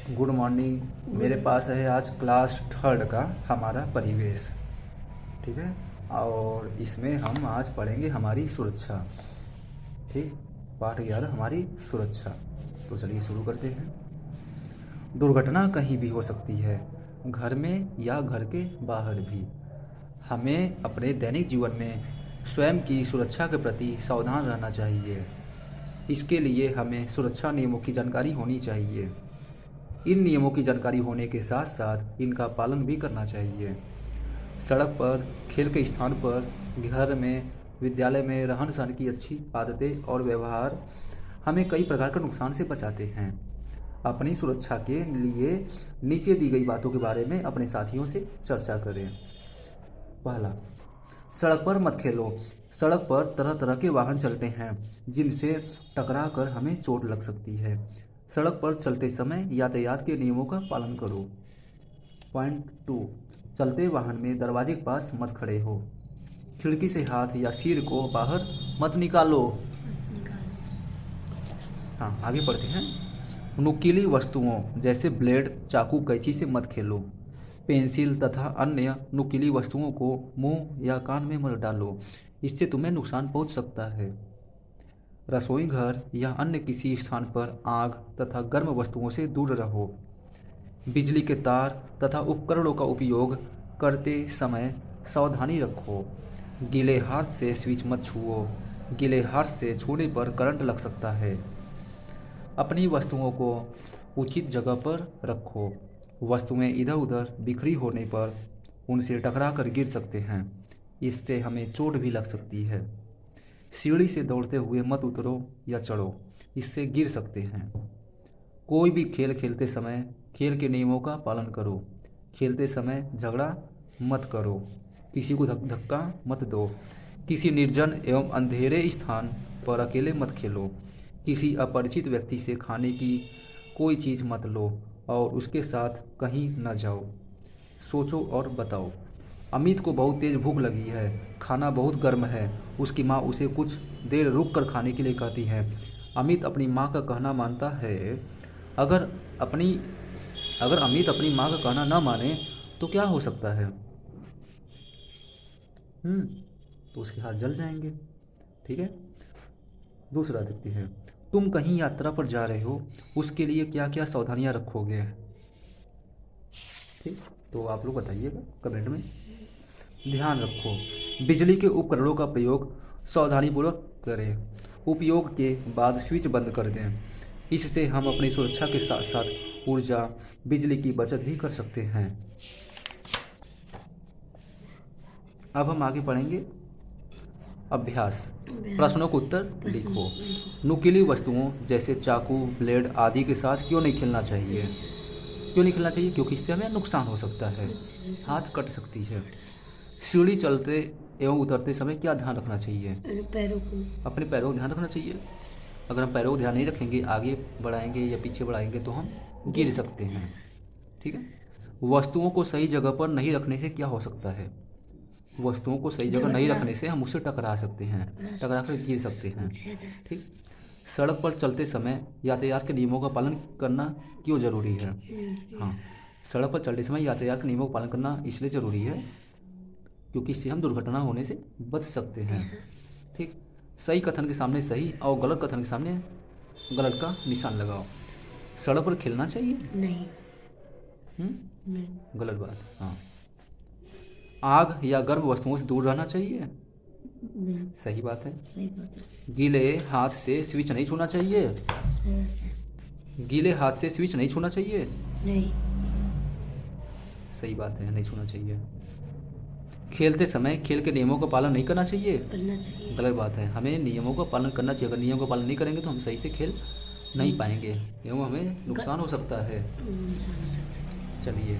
Good morning. मेरे पास है आज क्लास थर्ड का हमारा परिवेश। ठीक है। और इसमें हम आज पढ़ेंगे हमारी सुरक्षा। ठीक। पाठ 11 हमारी सुरक्षा। तो चलिए शुरू करते हैं। दुर्घटना कहीं भी हो सकती है, घर में या घर के बाहर भी। हमें अपने दैनिक जीवन में स्वयं की सुरक्षा के प्रति सावधान रहना चाहिए। इसके लिए हमें सुरक्षा नियमों की जानकारी होनी चाहिए। इन नियमों की जानकारी होने के साथ साथ इनका पालन भी करना चाहिए। सड़क पर, खेल के स्थान पर, घर में, विद्यालय में रहन सहन की अच्छी आदतें और व्यवहार हमें कई प्रकार के नुकसान से बचाते हैं। अपनी सुरक्षा के लिए नीचे दी गई बातों के बारे में अपने साथियों से चर्चा करें। पहला, सड़क पर मत खेलो। सड़क पर तरह तरह के वाहन चलते हैं जिनसे टकरा कर हमें चोट लग सकती है। सड़क पर चलते समय यातायात के नियमों का पालन करो। पॉइंट 2, चलते वाहन में दरवाजे के पास मत खड़े हो। खिड़की से हाथ या सिर को बाहर मत निकालो। हाँ, आगे पढ़ते हैं। नुकीली वस्तुओं जैसे ब्लेड, चाकू, कैंची से मत खेलो। पेंसिल तथा अन्य नुकीली वस्तुओं को मुंह या कान में मत डालो, इससे तुम्हें नुकसान पहुंच सकता है। रसोई घर या अन्य किसी स्थान पर आग तथा गर्म वस्तुओं से दूर रहो। बिजली के तार तथा उपकरणों का उपयोग करते समय सावधानी रखो। गीले हाथ से स्विच मत छुओ। गीले हाथ से छूने पर करंट लग सकता है। अपनी वस्तुओं को उचित जगह पर रखो। वस्तुएं इधर उधर बिखरी होने पर उनसे टकरा कर गिर सकते हैं, इससे हमें चोट भी लग सकती है। सीढ़ी से दौड़ते हुए मत उतरो या चढ़ो, इससे गिर सकते हैं। कोई भी खेल खेलते समय खेल के नियमों का पालन करो। खेलते समय झगड़ा मत करो। किसी को धक्का मत दो। किसी निर्जन एवं अंधेरे स्थान पर अकेले मत खेलो। किसी अपरिचित व्यक्ति से खाने की कोई चीज़ मत लो और उसके साथ कहीं न जाओ। सोचो और बताओ। अमित को बहुत तेज़ भूख लगी है, खाना बहुत गर्म है। उसकी माँ उसे कुछ देर रुक कर खाने के लिए कहती है। अमित अपनी माँ का कहना मानता है। अगर अपनी अगर अमित अपनी माँ का कहना न माने तो क्या हो सकता है? हम्म तो उसके हाथ जल जाएंगे। ठीक है। दूसरा देखते हैं। तुम कहीं यात्रा पर जा रहे हो, उसके लिए क्या क्या सावधानियां रखोगे? ठीक। तो आप लोग बताइएगा कमेंट में। ध्यान रखो, बिजली के उपकरणों का प्रयोग सावधानीपूर्वक करें। उपयोग के बाद स्विच बंद कर दें। इससे हम अपनी सुरक्षा के साथ साथ ऊर्जा, बिजली की बचत भी कर सकते हैं। अब हम आगे पढ़ेंगे अभ्यास। प्रश्नों का उत्तर लिखो। नुकीली वस्तुओं जैसे चाकू, ब्लेड आदि के साथ क्यों नहीं खेलना चाहिए? क्यों नहीं खेलना चाहिए? क्योंकि इससे हमें नुकसान हो सकता है, हाथ कट सकती है। सीढ़ी चलते एवं उतरते समय क्या ध्यान रखना चाहिए? अपने पैरों को ध्यान रखना चाहिए। अगर हम पैरों को ध्यान नहीं रखेंगे, आगे बढ़ाएंगे या पीछे बढ़ाएंगे तो हम गिर सकते हैं। ठीक है। वस्तुओं को सही जगह पर नहीं रखने से क्या हो सकता है? वस्तुओं को सही जगह नहीं रखने से हम उससे टकरा सकते हैं, टकरा कर गिर सकते हैं। ठीक। सड़क पर चलते समय यातायात के नियमों का पालन करना क्यों जरूरी है? हाँ, सड़क पर चलते समय यातायात के नियमों का पालन करना इसलिए ज़रूरी है क्योंकि इससे हम दुर्घटना होने से बच सकते हैं। ठीक। सही कथन के सामने सही और गलत कथन के सामने गलत का निशान लगाओ। सड़क पर खेलना चाहिए? नहीं। नहीं, गलत बात। हाँ। आग या गर्म वस्तुओं से दूर रहना चाहिए? नहीं। सही बात है। सही बात है। गीले हाथ से स्विच नहीं छूना चाहिए? गीले हाथ से स्विच नहीं छूना चाहिए? नहीं। सही बात है, नहीं छूना चाहिए। खेलते समय खेल के नियमों का पालन नहीं करना चाहिए? करना चाहिए। गलत बात है, हमें नियमों का पालन करना चाहिए। अगर नियमों का पालन नहीं करेंगे तो हम सही से खेल नहीं पाएंगे एवं हमें नुकसान हो सकता है। चलिए,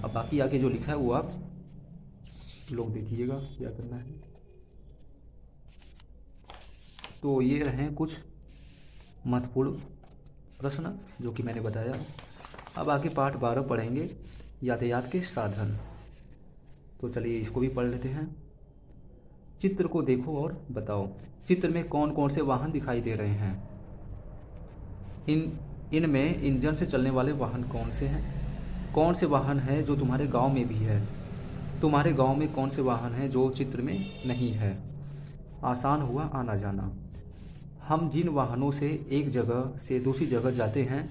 अब बाकी आगे जो लिखा है वो आप लोग देखिएगा क्या करना है। तो ये रहे कुछ महत्वपूर्ण प्रश्न जो कि मैंने बताया। अब आगे पाठ 12 पढ़ेंगे, यातायात के साधन। तो चलिए इसको भी पढ़ लेते हैं। चित्र को देखो और बताओ। चित्र में कौन कौन से वाहन दिखाई दे रहे हैं? इन इनमें इंजन से चलने वाले वाहन कौन से हैं? कौन से वाहन हैं जो तुम्हारे गांव में भी है? तुम्हारे गांव में कौन से वाहन हैं जो चित्र में नहीं है? आसान हुआ आना जाना। हम जिन वाहनों से एक जगह से दूसरी जगह जाते हैं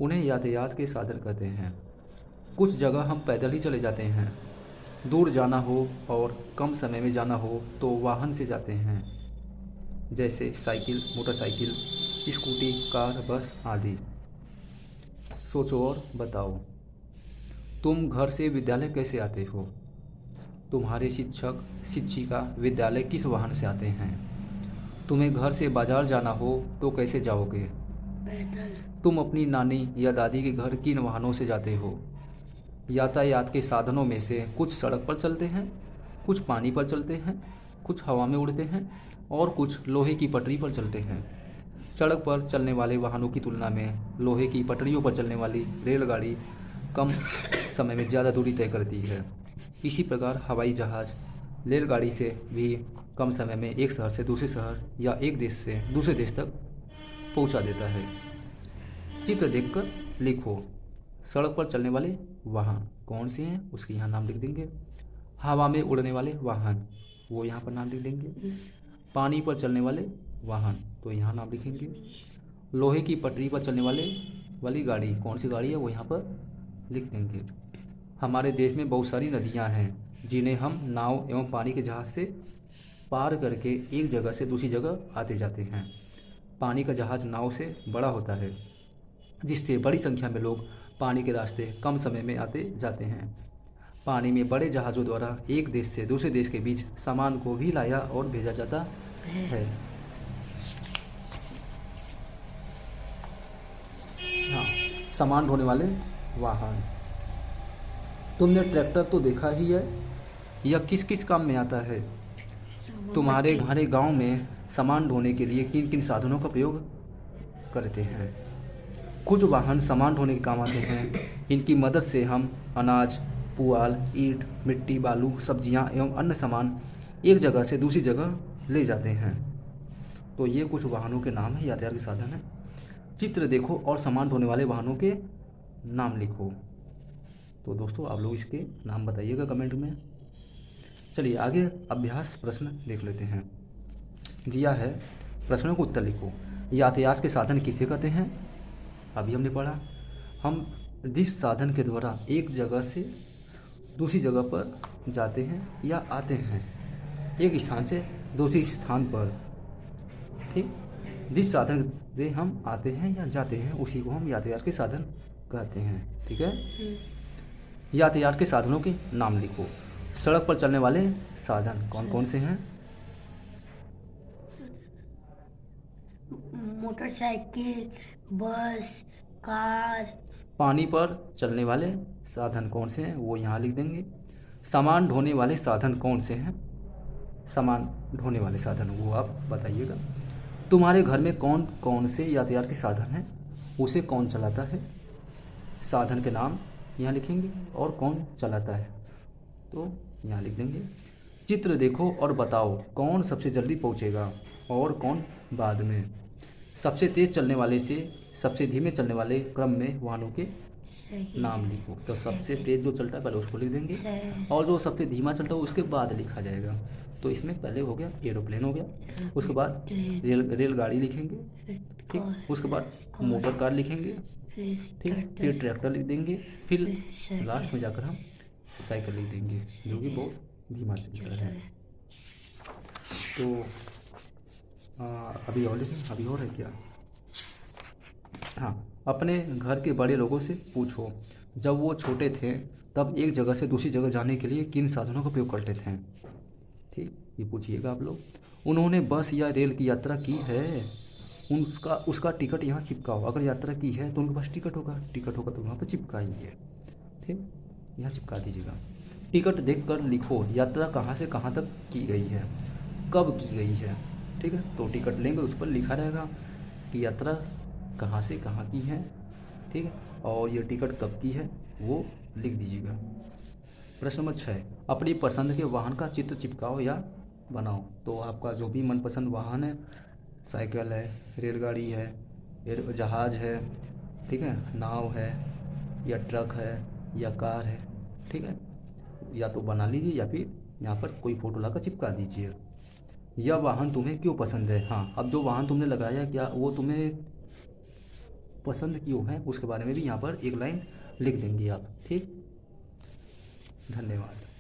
उन्हें यातायात के साधन कहते हैं। कुछ जगह हम पैदल ही चले जाते हैं। दूर जाना हो और कम समय में जाना हो तो वाहन से जाते हैं, जैसे साइकिल, मोटरसाइकिल, स्कूटी, कार, बस आदि। सोचो और बताओ। तुम घर से विद्यालय कैसे आते हो? तुम्हारे शिक्षक शिक्षिका विद्यालय किस वाहन से आते हैं? तुम्हें घर से बाजार जाना हो तो कैसे जाओगे? पैदल। तुम अपनी नानी या दादी के घर किन वाहनों से जाते हो? यातायात के साधनों में से कुछ सड़क पर चलते हैं, कुछ पानी पर चलते हैं, कुछ हवा में उड़ते हैं और कुछ लोहे की पटरी पर चलते हैं। सड़क पर चलने वाले वाहनों की तुलना में लोहे की पटरियों पर चलने वाली रेलगाड़ी कम समय में ज़्यादा दूरी तय करती है। इसी प्रकार हवाई जहाज़ रेलगाड़ी से भी कम समय में एक शहर से दूसरे शहर या एक देश से दूसरे देश तक पहुंचा देता है। चित्र देखकर लिखो। सड़क पर चलने वाले वाहन कौन से हैं उसके यहाँ नाम लिख देंगे। हवा में उड़ने वाले वाहन वो यहाँ पर नाम लिख देंगे। पानी पर चलने वाले वाहन तो यहाँ नाम लिखेंगे। लोहे की पटरी पर चलने वाली गाड़ी कौन सी गाड़ी है वो यहाँ पर लिख देंगे। हमारे देश में बहुत सारी नदियाँ हैं जिन्हें हम नाव एवं पानी के जहाज़ से पार करके एक जगह से दूसरी जगह आते जाते हैं। पानी का जहाज़ नाव से बड़ा होता है जिससे बड़ी संख्या में लोग पानी के रास्ते कम समय में आते जाते हैं। पानी में बड़े जहाज़ों द्वारा एक देश से दूसरे देश के बीच सामान को भी लाया और भेजा जाता है। हाँ, सामान ढोने वाले वाहन। तुमने ट्रैक्टर तो देखा ही है। यह किस किस काम में आता है? तुम्हारे गांव में सामान ढोने के लिए किन किन साधनों का प्रयोग करते हैं? कुछ वाहन सामान ढोने के काम आते हैं। इनकी मदद से हम अनाज, पुआल, ईंट, मिट्टी, बालू, सब्जियां एवं अन्य सामान एक जगह से दूसरी जगह ले जाते हैं। तो ये कुछ वाहनों के नाम है, यातायात के साधन हैं। चित्र देखो और सामान ढोने वाले वाहनों के नाम लिखो। तो दोस्तों आप लोग इसके नाम बताइएगा कमेंट में। चलिए आगे अभ्यास प्रश्न देख लेते हैं। दिया है प्रश्नों को उत्तर लिखो। यातायात के साधन किसे कहते हैं? अभी हमने पढ़ा। हम जिस साधन के द्वारा एक जगह से दूसरी जगह पर जाते हैं या आते हैं, एक स्थान से दूसरी स्थान पर, ठीक, जिस साधन से हम आते हैं या जाते हैं उसी को हम यातायात के साधन कहते हैं। ठीक है। यातायात के साधनों के नाम लिखो। सड़क पर चलने वाले साधन कौन कौन से हैं? मोटरसाइकिल, बस, कार। पानी पर चलने वाले साधन कौन से हैं वो यहाँ लिख देंगे। सामान ढोने वाले साधन कौन से हैं? सामान ढोने वाले साधन वो आप बताइएगा। तुम्हारे घर में कौन कौन से यातायात के साधन हैं, उसे कौन चलाता है? साधन के नाम यहाँ लिखेंगे और कौन चलाता है तो यहाँ लिख देंगे। चित्र देखो और बताओ कौन सबसे जल्दी पहुँचेगा और कौन बाद में। सबसे तेज चलने वाले से सबसे धीमे चलने वाले क्रम में वाहनों के नाम लिखो। तो सबसे तेज जो चलता है पहले उसको लिख देंगे और जो सबसे धीमा चलता है उसके बाद लिखा जाएगा। तो इसमें पहले हो गया एरोप्लेन हो गया, उसके बाद रेलगाड़ी लिखेंगे, ठीक, उसके बाद मोटर कार लिखेंगे, ठीक, फिर ट्रैक्टर लिख देंगे, फिर लास्ट में जाकर हम साइकिल लिख देंगे जो कि बहुत धीमा चलता है। तो अभी और लिखें, अभी और है क्या? हाँ, अपने घर के बड़े लोगों से पूछो जब वो छोटे थे तब एक जगह से दूसरी जगह जाने के लिए किन साधनों का प्रयोग करते थे। ठीक, ये पूछिएगा आप लोग। उन्होंने बस या रेल की यात्रा की है, उसका टिकट यहाँ चिपकाओ। अगर यात्रा की है तो उनके पास टिकट होगा तो वहाँ पर चिपकाइए। ठीक, यहाँ चिपका दीजिएगा। टिकट देखकर लिखो यात्रा कहाँ से कहाँ तक की गई है, कब की गई है। ठीक है, तो टिकट लेंगे उस पर लिखा रहेगा कि यात्रा कहाँ से कहाँ की है, ठीक है, और ये टिकट कब की है वो लिख दीजिएगा। प्रश्न नंबर 6, अपनी पसंद के वाहन का चित्र चिपकाओ या बनाओ। तो आपका जो भी मनपसंद वाहन है, साइकिल है, रेलगाड़ी है, जहाज़ है, ठीक है, नाव है या ट्रक है या कार है, ठीक है, या तो बना लीजिए या फिर यहाँ पर कोई फ़ोटो लाकर चिपका दीजिए। यह वाहन तुम्हें क्यों पसंद है? हाँ, अब जो वाहन तुमने लगाया क्या वो तुम्हें पसंद क्यों है उसके बारे में भी यहाँ पर एक लाइन लिख देंगे आप। ठीक, धन्यवाद।